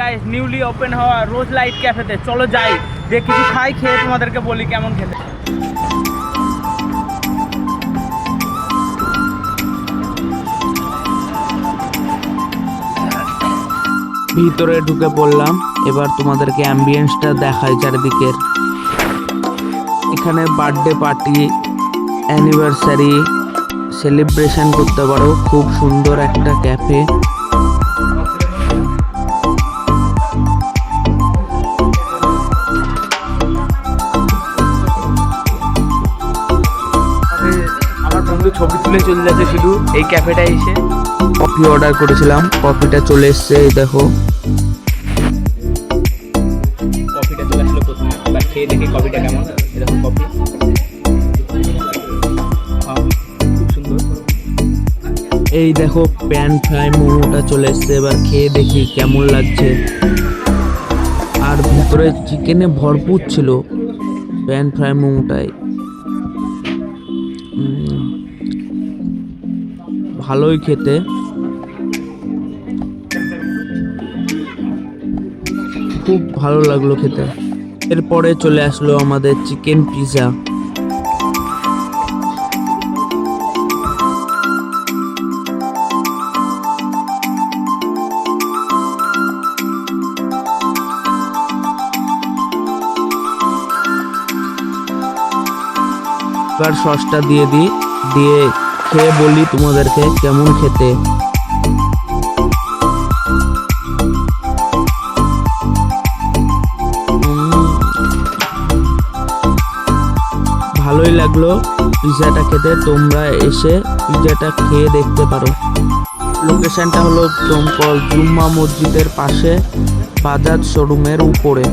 Guys newly open হওয়া রোজ light ক্যাফেতে চলো যাই, দিয়ে কিছু খাই, খেয়ে তোমাদেরকে বলি কেমন খেতে। ভিতরে ঢুকে পড়লাম, এবার তোমাদেরকে অ্যাম্বিয়েন্সটা দেখাই চারিদিকের। এখানে বার্থডে পার্টি, অ্যানিভার্সারি সেলিব্রেশন করতে পারো। খুব সুন্দর একটা ক্যাফে। আমার বন্ধু ছবি তুলে চলে যাচ্ছে শুধু এই ক্যাফেটা এসে। কফি অর্ডার করেছিলাম, কফিটা চলে এসছে। এই দেখো কফিটা চলে আসলো প্রথমে, এবার খেয়ে দেখি কফিটা কেমন। এরকম কফি খুব সুন্দর। এই দেখো প্যান ফ্রাই মোমোটা চলে এসছে, এবার খেয়ে দেখি কেমন লাগছে। আর ভিতরে চিকেনে ভরপুর ছিল প্যান ফ্রাই মোমোটাই। ভালোই খেতে। খুব ভালো লাগলো খেতে। এরপরে চলে আসলো আমাদের চিকেন পিৎজা। এবার সসটা দিয়ে দিই, দিয়ে খেয়ে বলি তোমাদেরকে কেমন খেতে। ভালোই লাগলো পিৎজাটা খেতে। তোমরা এসে পিৎজাটা খেয়ে দেখতে পারো। লোকেশনটা হলো দমকল জুম্মা মসজিদের পাশে, বাজাজ শোরুমের উপরে।